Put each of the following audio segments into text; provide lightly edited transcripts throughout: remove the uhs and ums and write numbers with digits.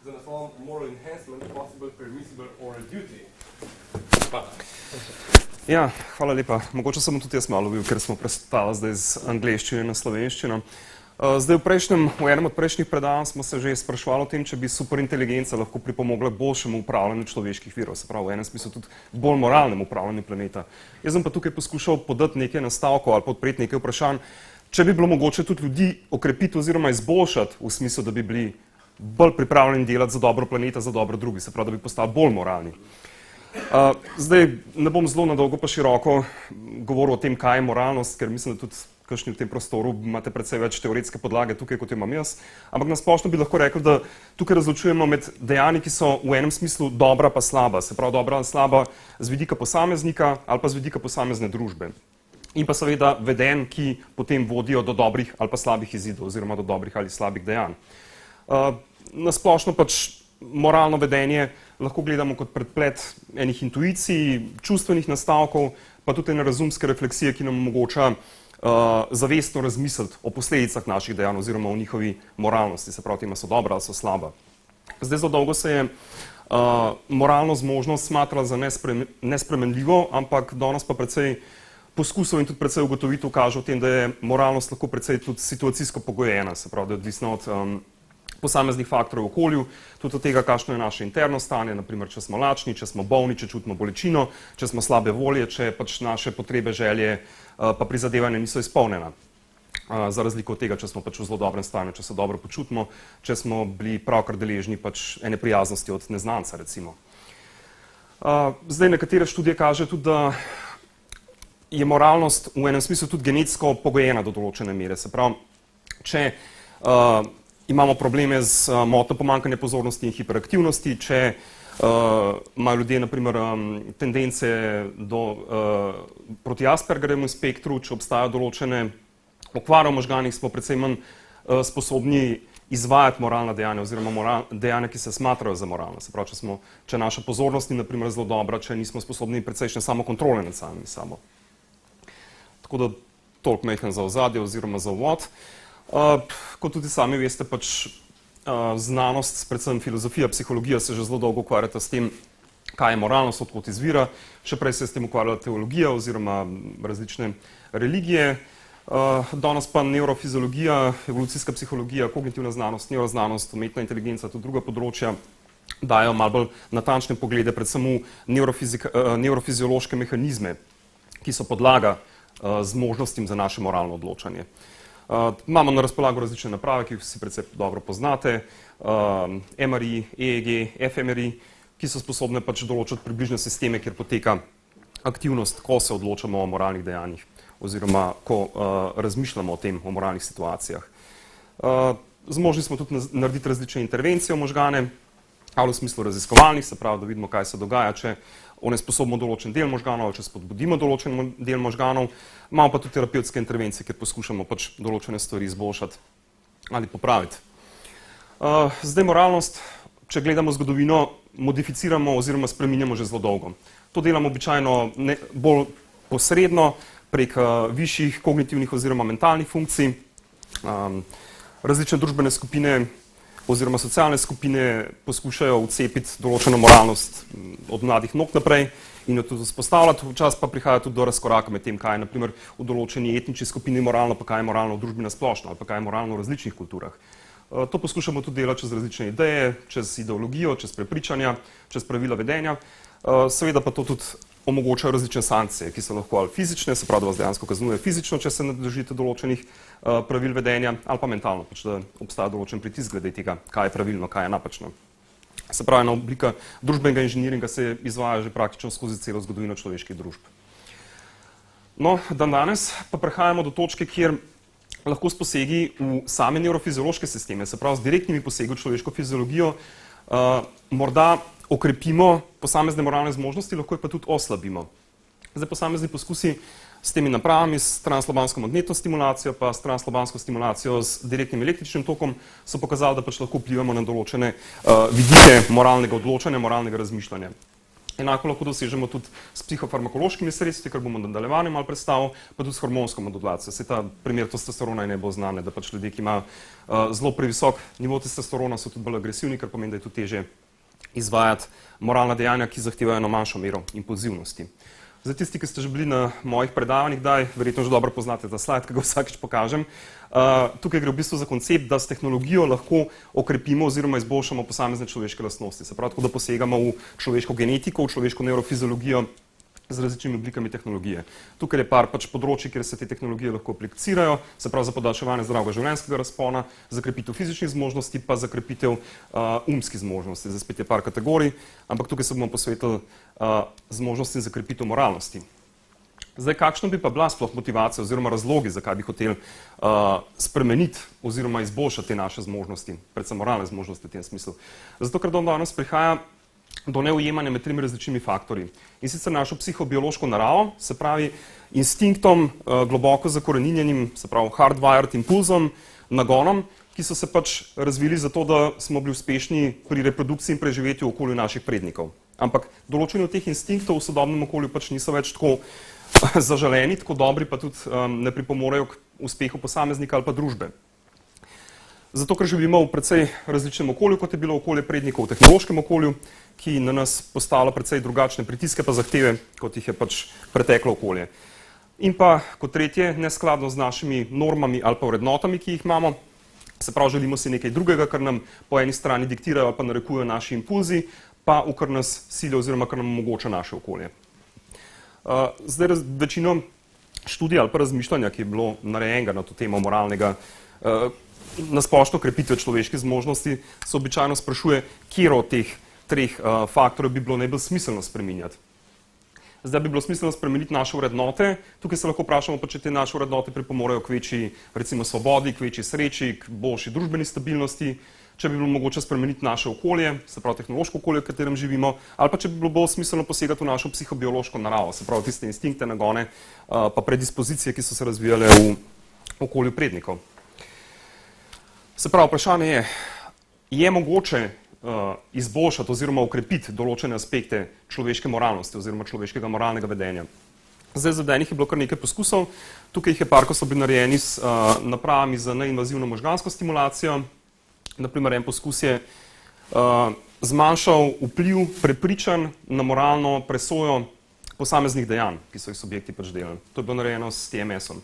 than a form moral enhancement possible, permissible or a duty. Ja, hvala lepa. Mogoče sem tudi jaz malo bil, ker smo prestali zdaj z angleščine na slovenščino. Zdaj v enem od prejšnjih predavanj smo se že sprašvali o tem, če bi superinteligenca lahko pripomogla k boljšemu upravljanju človeških virov, se pravi v enem smislu tudi bolj moralnemu upravljanju planeta. Jaz sem pa tukaj poskušal podati nekaj nastavkov ali podpreti nekaj vprašanj, če bi bilo mogoče tudi ljudi okrepiti oziroma izboljšati v smislu, da bi bili bolj pripravljeni delati za dobro planeta, za dobro drugih, se pravi, da bi postali bolj moralni. Zdaj ne bom zelo na dolgo pa široko govoril o tem, kaj je moralnost, ker mislim, da tudi kakšni v tem prostoru imate precej več teoretske podlage tukaj, kot jo imam jaz, ampak na splošno bi lahko rekel, da tukaj razločujemo med dejanji, ki so v enem smislu dobra pa slaba, se pravi dobra ali slaba z vidika posameznika ali pa z vidika posamezne družbe. In pa seveda vedenj, ki potem vodijo do dobrih ali pa slabih izidov oziroma do dobrih ali slabih dejanj. Na splošno pač moralno vedenje lahko gledamo kot predplet enih intuicij, čustvenih nastavkov, pa tudi ene razumske refleksije, ki nam omogoča zavestno razmisliti o posledicah naših dejanj oziroma o njihovi moralnosti, se pravi, tema so dobra ali so slaba. Zdaj zelo dolgo se je moralno zmožnost smatrala za nespremenljivo, ampak danes pa precej poskusov in tudi precej ugotovitev kaže o tem, da je moralnost lahko precej tudi situacijsko pogojena, se pravi, da je odvisna od posameznih faktorjev v okolju, tudi od tega, kakšno je naše interno stanje, naprimer, če smo lačni, če smo bolni, če čutimo bolečino, če smo slabe volje, če pač naše potrebe, želje pa prizadevanja niso izpolnjena. Za razliko od tega, če smo pač v zelo dobrem stanju, če se dobro počutimo, če smo bili pravkar deležni pač ene prijaznosti od neznanca, recimo. Zdaj, nekatere študije kaže tudi, da je moralnost v enem smislu tudi genetsko pogojena do določene mere. Se pravi, če imamo probleme z motnjo pomanjkanja pozornosti in hiperaktivnosti, če imajo ljudje naprimer tendence proti Aspergerjevemu spektru, če obstajajo določene okvare v možganih, smo precej manj sposobni izvajati moralna dejanja oziroma dejanja, ki se smatrajo za moralna. Se pravi, če naša pozornost ni naprimer zelo dobra, če nismo sposobni precejšnje samokontrole nad samimi sabo. Tako da toliko majhen za ozadje oziroma za uvod. Kot tudi sami veste, pač znanost, predvsem filozofija, psihologija se že zelo dolgo ukvarjata s tem, kaj je moralnost, odkot izvira. Še prej se je s tem ukvarjala teologija oziroma različne religije. Danes pa neurofiziologija, evolucijska psihologija, kognitivna znanost, neuroznanost, umetna inteligenca, tudi druga področja dajo malo bolj natančne poglede, predvsem v neurofiziološke mehanizme, ki so podlaga zmožnostim za naše moralno odločanje. Imamo na razpolago različne naprave, ki jih vsi precej dobro poznate, MRI, EEG, fMRI, ki so sposobne pač določiti približne sisteme, kjer poteka aktivnost, ko se odločamo o moralnih dejanjih oziroma ko razmišljamo o tem, o moralnih situacijah. Zmožni smo tudi narediti različne intervencije v možgane, ali v smislu raziskovalnih, se pravi, da vidimo, kaj se dogaja, če onesposobimo določen del možganov ali če spodbudimo določen del možganov. Imamo pa tudi terapevtske intervencije, kjer poskušamo pač določene stvari izboljšati ali popraviti. Zdaj moralnost, če gledamo zgodovino, modificiramo oziroma spreminjamo že zelo dolgo. To delamo običajno bolj posredno prek višjih kognitivnih oziroma mentalnih funkcij. Različne družbene skupine oziroma socialne skupine poskušajo vcepiti določeno moralnost od mladih nog naprej in jo tudi vzpostavljati. Včasih pa prihaja tudi do razkoraka med tem, kaj je naprimer v določeni etnični skupini moralno, pa kaj je moralno v družbi na splošno ali pa kaj je moralno v različnih kulturah. To poskušamo tudi delati čez različne ideje, čez ideologijo, čez prepričanja, čez pravila vedenja. Seveda pa to tudi omogočajo različne sankcije, ki so lahko ali fizične, se pravi, da vas dejansko kaznuje fizično, če se ne držite določenih pravil vedenja, ali pa mentalno, pač da obstaja določen pritisk glede tega, kaj je pravilno, kaj je napačno. Se pravi, ena oblika družbenega inženiringa se izvaja že praktično skozi celo zgodovino človeških družb. No, danes pa prehajamo do točke, kjer lahko s posegi v same neurofiziološke sisteme, se pravi, z direktnimi posegi v človeško fiziologijo, morda okrepimo posamezne moralne zmožnosti, lahko jih pa tudi oslabimo. Zdaj, posamezni poskusi s temi napravami, s translobansko magnetno stimulacijo, pa s translobansko stimulacijo z direktnim električnim tokom, so pokazali, da pač lahko vplivamo na določene vidike moralnega odločanja, moralnega razmišljanja. Enako lahko dosežemo tudi s psihofarmakološkimi sredstvi, kar bomo nadaljevali malo predstavil, pa tudi s hormonsko modulacijo. Se ta primer testosterona je najbolj znan, da pač ljudje, ki imajo zelo previsok nivo testosterona, so tudi bolj agresivni, kar pomeni, da je tudi težje izvajati moralna dejanja, ki zahtevajo eno manjšo mero impulzivnosti. Za tisti, ki ste že bili na mojih predavanjih, verjetno že dobro poznate ta slajd, ki ga vsakič pokažem. Tukaj gre v bistvu za koncept, da s tehnologijo lahko okrepimo oziroma izboljšamo posamezne človeške lastnosti. Se pravi, tako da posegamo v človeško genetiko, v človeško nevrofiziologijo z različnimi oblikami tehnologije. Tukaj je par pač področji, kjer se te tehnologije lahko aplicirajo, se pravi za podaljševanje zdravega življenjskega razpona, za krepitev fizičnih zmožnosti, pa za krepitev umskih zmožnosti. Zdaj spet je par kategorij, ampak tukaj se bomo posvetili zmožnosti za krepitev moralnosti. Zdaj, kakšna bi pa bila sploh motivacija oziroma razlogi, zakaj bi hoteli spremeniti oziroma izboljšati te naše zmožnosti, predvsem moralne zmožnosti v tem smislu. Zato, ker do danes prihaja do neujemanja med tremi različnimi faktorji. In sicer našo psihobiološko naravo, se pravi instinktom, globoko zakoreninjenim, se pravi hardwired impulzom, nagonom, ki so se pač razvili zato, da smo bili uspešni pri reprodukciji in preživetju v okolju naših prednikov. Ampak določeni od teh instinktov v sodobnem okolju pač niso več tako zaželeni, tako dobri, pa tudi ne pripomorejo k uspehu posameznika ali pa družbe. Zato, ker živimo v precej različnem okolju, kot je bilo okolje prednikov v tehnološkem okolju, ki na nas postavlja precej drugačne pritiske pa zahteve, kot jih je pač preteklo okolje. In pa kot tretje, neskladno z našimi normami ali pa vrednotami, ki jih imamo, se pravi, želimo si nekaj drugega, kar nam po eni strani diktirajo ali pa narekujejo naši impulzi, pa v kar nas silijo oziroma kar nam omogoča naše okolje. Zdaj, večino študij ali pa razmišljanja, ki je bilo narejenega na to temo moralnega, na splošno krepitve človeških zmožnosti, se običajno sprašuje, katero od teh treh faktorjev bi bilo najbolj smiselno spreminjati. Zdaj bi bilo smiselno spremeniti naše vrednote, tukaj se lahko vprašamo, pa če te naše vrednote pripomorejo k večji, recimo, svobodi, k večji sreči, k boljši družbeni stabilnosti, če bi bilo mogoče spremeniti naše okolje, se pravi tehnološko okolje, v katerem živimo, ali pa če bi bilo bolj smiselno posegati v našo psihobiološko naravo, se pravi tiste instinkte, nagone, pa predispozicije, ki so se razvijale v okolju prednikov. Se pravi, vprašanje je mogoče izboljšati oziroma ukrepiti določene aspekte človeške moralnosti oziroma človeškega moralnega vedenja. Zdaj, zavedenih je bilo kar nekaj poskusov, tukaj jih je par, ko so bili narejeni s napravami za neinvazivno možgansko stimulacijo. Naprimer, en poskus je zmanjšal vpliv prepričanj na moralno presojo posameznih dejanj, ki so jih subjekti pač delali. To je bilo narejeno s TMS-om.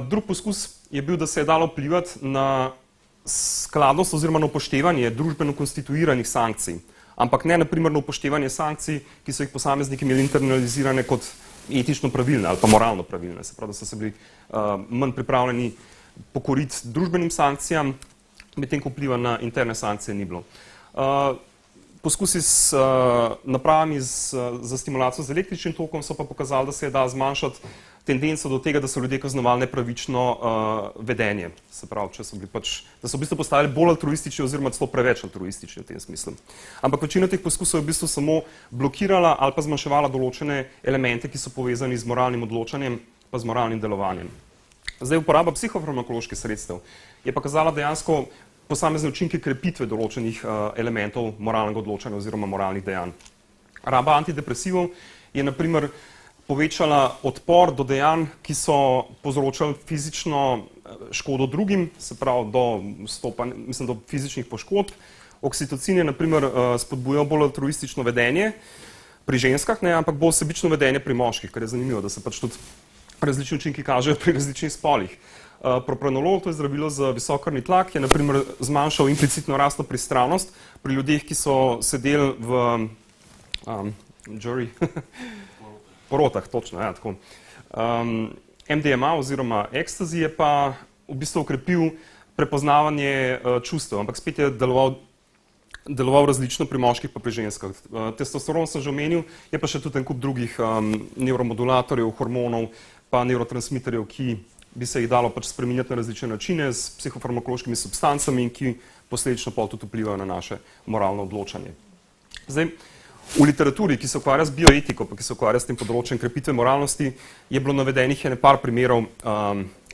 Drug poskus je bil, da se je dalo vplivati na skladnost oziroma na upoštevanje družbeno konstituiranih sankcij, ampak ne naprimer na upoštevanje sankcij, ki so jih posamezniki imeli internalizirane kot etično pravilne ali pa moralno pravilne. Se pravi, da so se bili manj pripravljeni pokoriti družbenim sankcijam, medtem ko vpliva na interne sankcije ni bilo. Poskusi s napravami za stimulacijo z električnim tokom so pa pokazali, da se je da zmanjšati tendenco do tega, da so ljudje kaznovali nepravično vedenje. Se pravi, da so v bistvu postali bolj altruistični oziroma celo preveč altruistični v tem smislu. Ampak večina teh poskusov je v bistvu samo blokirala ali pa zmanjševala določene elemente, ki so povezani z moralnim odločanjem pa z moralnim delovanjem. Zdaj, uporaba psihofarmakoloških sredstev je pokazala dejansko posamezne učinke krepitve določenih elementov moralnega odločanja oziroma moralnih dejanj. Raba antidepresivov je na primer povečala odpor do dejanj, ki so povzročali fizično škodo drugim, se pravi do fizičnih poškodb. Oksitocin je na primer spodbujal bolj altruistično vedenje pri ženskah, ampak bolj sebično vedenje pri moških, kar je zanimivo, da se pač tudi različni učinki kažejo pri različnih spolih. Propranolol, to je zdravilo za visok krvni tlak, je na primer zmanjšal implicitno rastno pristranost pri ljudeh, ki so sedeli v jury, porotah, točno, ja, tako. MDMA oziroma ekstazi je pa v bistvu ukrepil prepoznavanje čustev, ampak spet je deloval različno pri moških pa pri ženskah. Testosteron sem že omenil, je pa še tudi en kup drugih neuromodulatorjev, hormonov pa neurotransmiterjev, ki bi se jih dalo pač spreminjati na različne načine s psihofarmakološkimi substancami in ki posledično pa tudi vplivajo na naše moralno odločanje. Zdaj, v literaturi, ki se ukvarja z bioetiko, pa ki se ukvarja s tem področjem krepitve moralnosti, je bilo navedenih par primerov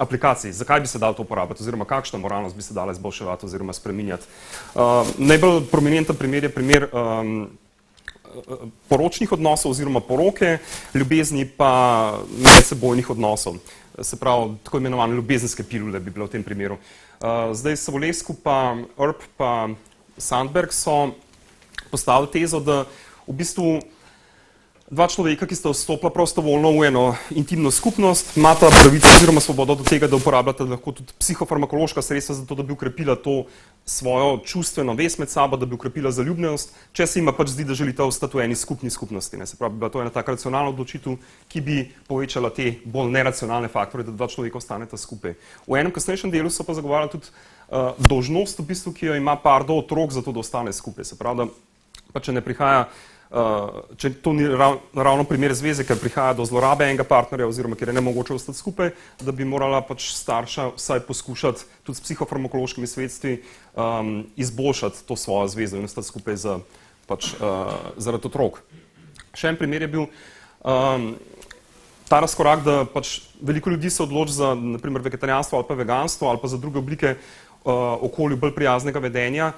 aplikacij. Zakaj bi se dalo to uporabiti oziroma kakšna moralnost bi se dala izboljševati oziroma spreminjati. Najbolj prominenten primer je primer poročnih odnosov oziroma poroke, ljubezni pa medsebojnih odnosov. Se pravi, tako imenovane ljubezenske pilule bi bilo v tem primeru. Zdaj Savolescu pa Earp pa Sandberg so postavili tezo, da v bistvu dva človeka, ki sta vstopila prostovoljno v eno intimno skupnost, imata pravico oziroma svobodo do tega, da uporabljata lahko tudi psihofarmakološka sredstva za to, da bi ukrepila to svojo čustveno vez med sabo, da bi ukrepila zaljubljenost, če se jima pač zdi, da želita ostati v eni skupni skupnosti. Se pravi, bila to ena taka racionalna odločitev, ki bi povečala te bolj neracionalne faktore, da dva človeka ostaneta skupaj. V enem kasnejšem delu so pa zagovarjali tudi dolžnost, v bistvu, ki jo ima par do otrok, zato da ostane skupaj. Se pravi, da pa če ne prihaja če to ni ravno primer zveze, ker prihaja do zlorabe enega partnerja oziroma ker je nemogoče ostati skupaj, da bi morala pač starša vsaj poskušati tudi s psihofarmakološkimi sredstvi izboljšati to svojo zvezo in ostati skupaj zaradi otrok. Še en primer je bil ta razkorak, da pač veliko ljudi se odloči za naprimer vegetarijanstvo ali pa veganstvo ali pa za druge oblike okolju bolj prijaznega vedenja,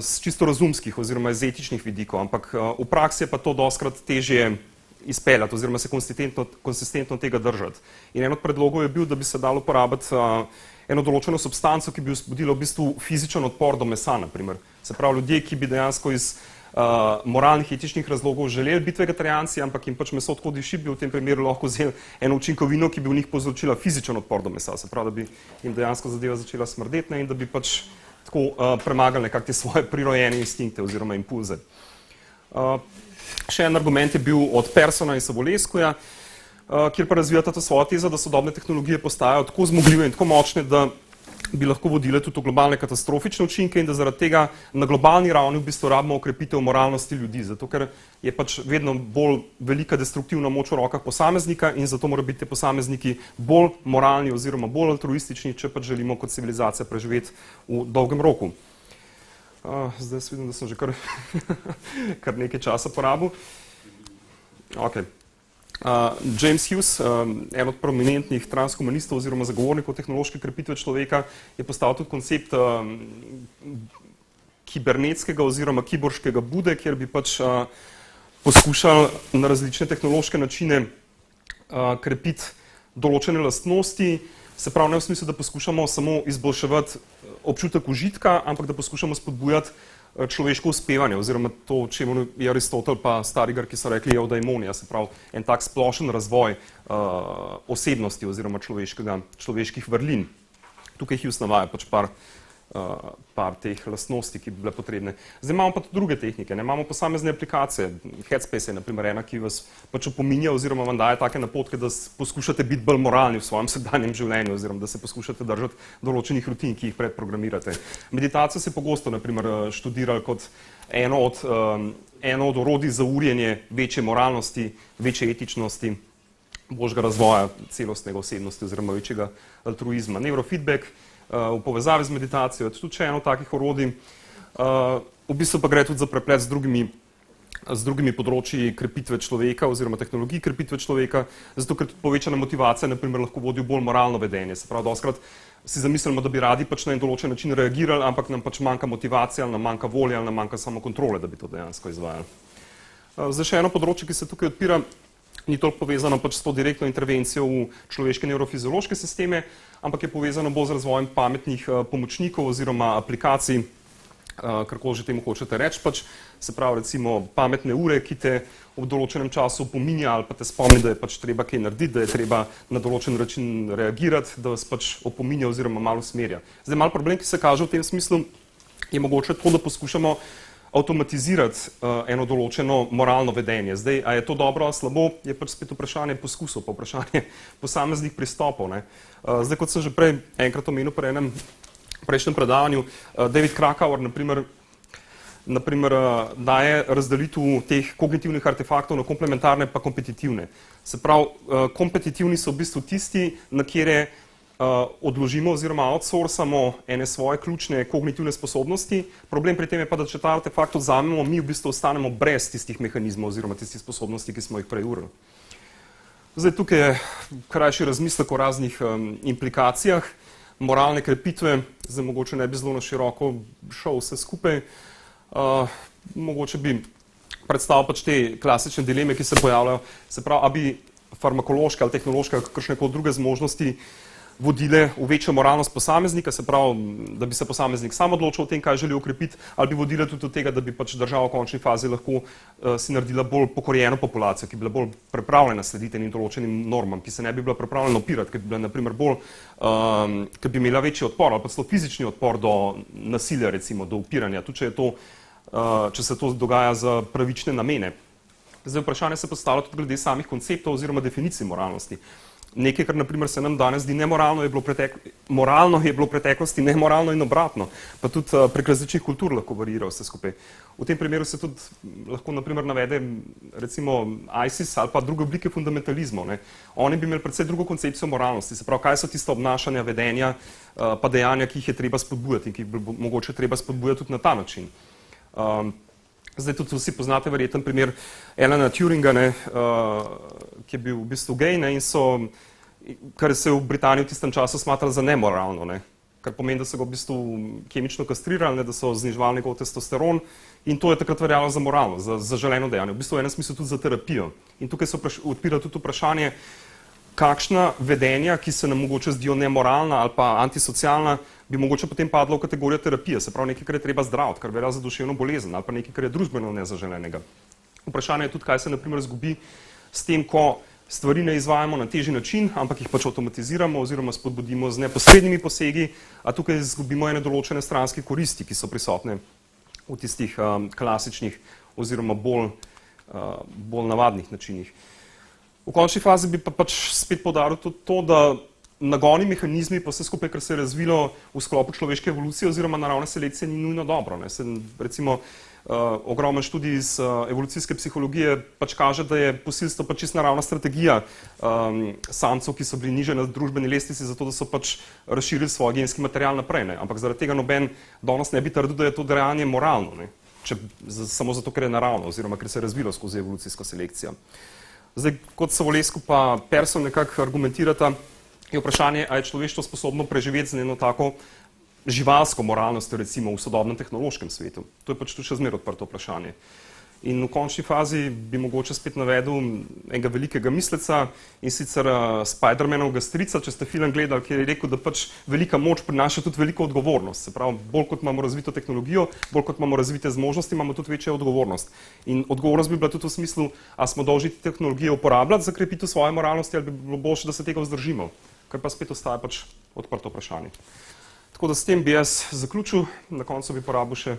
z čisto razumskih oziroma iz etičnih vidikov, ampak v praksi je pa to dostikrat težje izpeljati oziroma se konsistentno tega držati. In en od predlogov je bil, da bi se dalo uporabiti eno določeno substanco, ki bi vzbudila v bistvu fizičen odpor do mesa, naprimer. Se pravi, ljudje, ki bi dejansko iz moralnih, etičnih razlogov želeli biti vegetarijanci, ampak jim pač meso tako diši, bi v tem primeru lahko vzeli eno učinkovino, ki bi v njih povzročila fizičen odpor do mesa. Se pravi, da bi jim dejansko zadeva začela smrdeti in da bi pač tako premagali nekako te svoje prirojene instinkte oziroma impulze. Še en argument je bil od Persona in Savolescuja, kjer pa razvijata to svojo tezo, da sodobne tehnologije postajajo tako zmogljive in tako močne, da bi lahko vodile tudi v globalne katastrofične učinke in da zaradi tega na globalni ravni v bistvu rabimo okrepitev moralnosti ljudi, zato ker je pač vedno bolj velika destruktivna moč v rokah posameznika in zato morajo biti te posamezniki bolj moralni oziroma bolj altruistični, če pač želimo kot civilizacija preživeti v dolgem roku. Zdaj vidim, da sem že kar nekaj časa porabil. Okay. James Hughes, en od prominentnih transhumanistov oziroma zagovornikov tehnološke krepitve človeka, je postavil tudi koncept kibernetskega oziroma kiborškega bude, kjer bi pač poskušali na različne tehnološke načine krepiti določene lastnosti, se pravi ne v smislu, da poskušamo samo izboljševati občutek užitka, ampak da poskušamo spodbujati človeško uspevanje, oziroma to, čemu je Aristotel pa Starigar, ki so rekli eudaimonija, se pravi en tak splošen razvoj osebnosti oziroma človeških vrlin. Tukaj Hughes navaja pač par teh lastnosti, ki bi bile potrebne. Zdaj imamo pa tudi druge tehnike, imamo posamezne aplikacije. Headspace je naprimer ena, ki vas pač opominja oziroma vam daje take napotke, da poskušate biti bolj moralni v svojem vsakdanjem življenju oziroma da se poskušate držati določenih rutin, ki jih predprogramirate. Meditacijo se pogosto naprimer študirali kot eno od orodij za urjenje večje moralnosti, večje etičnosti, boljšega razvoja celostnega osebnosti oziroma večjega altruizma. Neurofeedback v povezavi z meditacijo je tudi še eno takih orodij. V bistvu pa gre tudi za preplet z drugimi področji krepitve človeka oziroma tehnologij krepitve človeka, zato ker tudi povečana motivacija naprimer lahko vodi v bolj moralno vedenje. Se pravi, dostikrat si zamislimo, da bi radi pač na en določen način reagirali, ampak nam pač manjka motivacija, ali nam manjka volja, ali nam manjka samokontrole, da bi to dejansko izvajali. Zdaj še eno področje, ki se tukaj odpira, ni toliko povezano pač s to direktno intervencijo v človeške nevrofiziološke sisteme, ampak je povezano bolj z razvojem pametnih pomočnikov oziroma aplikacij, karkoli že temu hočete reči, pač se pravi recimo pametne ure, ki te v določenem času opominja ali pa te spomni, da je pač treba kaj narediti, da je treba na določen način reagirati, da vas pač opominja oziroma malo usmerja. Zdaj mal problem, ki se kaže v tem smislu, je mogoče to, da poskušamo avtomatizirati eno določeno moralno vedenje. Zdaj, a je to dobro ali slabo, je pač spet vprašanje poskusov, pa vprašanje posameznih pristopov. Zdaj, kot sem že prej enkrat omenil pri enem prejšnjem predavanju, David Krakauer, naprimer, daje razdelitev teh kognitivnih artefaktov na komplementarne pa kompetitivne. Se pravi, kompetitivni so v bistvu tisti, na kjer odložimo oziroma outsourcamo ene svoje ključne kognitivne sposobnosti. Problem pri tem je pa, da če ta artefakt vzamemo, mi v bistvu ostanemo brez tistih mehanizmov oziroma tistih sposobnosti, ki smo jih prej urili. Zdaj tukaj je krajši razmislek o raznih implikacijah moralne krepitve, zdaj mogoče ne bi zelo na široko šel vse skupaj. Mogoče bi predstavil pač te klasične dileme, ki se pojavljajo. Se pravi, a bi farmakološke ali tehnološke ali kakršnekoli druge zmožnosti vodile v večjo moralnost posameznika, se pravi, da bi se posameznik sam odločil o tem, kaj želi ukrepiti, ali bi vodile tudi do tega, da bi pač država v končni fazi lahko si naredila bolj pokorjeno populacijo, ki bi bila bolj pripravljena slediti enim določenim normam, ki se ne bi bila pripravljena opirati, ki bi bila naprimer bolj, ki bi imela večji odpor ali pa celo fizični odpor do nasilja, recimo, do upiranja, tudi če se to dogaja za pravične namene. Zdaj vprašanje se postavlja tudi glede samih konceptov oziroma definicij moralnosti. Nekaj, kar naprimer se nam danes zdi nemoralno, moralno je bilo v preteklosti nemoralno in obratno, pa tudi prek različnih kultur lahko varira vse skupaj. V tem primeru se tudi lahko naprimer navede recimo ISIS ali pa druge oblike fundamentalizmov. Ne. Oni bi imeli predvsej drugo koncepcijo moralnosti, se pravi, kaj so tiste obnašanja, vedenja, pa dejanja, ki jih je treba spodbujati in ki jih bi mogoče treba spodbujati tudi na ta način. Zdaj tudi vsi poznate verjeten primer Alana Turinga, ne, ki je bil v bistvu gej, ne, in kar se v Britaniji v tistem času smatralo za nemoralno, ne, kar pomeni, da so ga v bistvu kemično kastrirali, ne, da so zniževali njegov testosteron in to je takrat veljalo za moralno, za želeno dejanje, v bistvu v enem smislu tudi za terapijo. In tukaj se odpira tudi vprašanje, kakšna vedenja, ki se nam mogoče zdijo nemoralna ali pa antisocialna, bi mogoče potem padlo v kategorijo terapije, se pravi nekaj, kar je treba zdraviti, kar velja za duševno bolezen ali pa nekaj, kar je družbeno nezaželenega. Vprašanje je tudi, kaj se naprimer zgubi s tem, ko stvari ne izvajamo na težji način, ampak jih pač avtomatiziramo oziroma spodbudimo z neposrednimi posegi, a tukaj zgubimo ene določene stranske koristi, ki so prisotne v tistih klasičnih oziroma bolj navadnih načinih. V končni fazi bi pa pač spet poudaril tudi to, da nagoni mehanizmi pa vse skupaj, kar se je razvilo v sklopu človeške evolucije oziroma naravne selekcije, ni nujno dobro. Ne. Recimo, ogromen študij iz evolucijske psihologije pač kaže, da je posilstvo pač čisto naravna strategija samcev, ki so bili niže na družbeni lestvici, zato da so pač razširili svoj genski material naprej. Ne. Ampak zaradi tega noben danes ne bi trdil, da je to dejanje moralno, ne. Samo zato, ker je naravno oziroma ker se je razvilo skozi evolucijsko selekcijo. Zdaj, kot Savolescu pa Persson nekako argumentirata, je vprašanje, ali je človeštvo sposobno preživeti z eno tako živalsko moralnostjo, recimo v sodobnem tehnološkem svetu. To je pač tu še zmeraj odprto vprašanje. In v končni fazi bi mogoče spet navedel enega velikega misleca in sicer Spider-Manovega strica, če ste film gledali, ki je rekel, da pač velika moč prinaša tudi veliko odgovornost. Se pravi, bolj kot imamo razvito tehnologijo, bolj kot imamo razvite zmožnosti, imamo tudi večjo odgovornost. In odgovornost bi bila tudi v smislu, a smo dolžni tehnologijo uporabljati za krepitev svoje moralnosti ali bi bilo boljše, da se tega vzdržimo, kar pa spet ostaja pač odprto vprašanje. Tako da s tem bi jaz zaključil, na koncu bi porabil še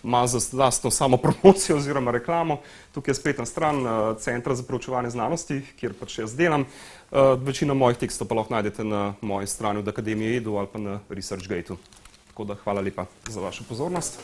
malo za lastno samo promocijo oziroma reklamo. Tukaj je spletna stran Centra za preučevanje znanosti, kjer pač jaz delam. Večino mojih tekstov pa lahko najdete na moji strani od Akademije Edu ali pa na ResearchGate-u. Tako da hvala lepa za vašo pozornost.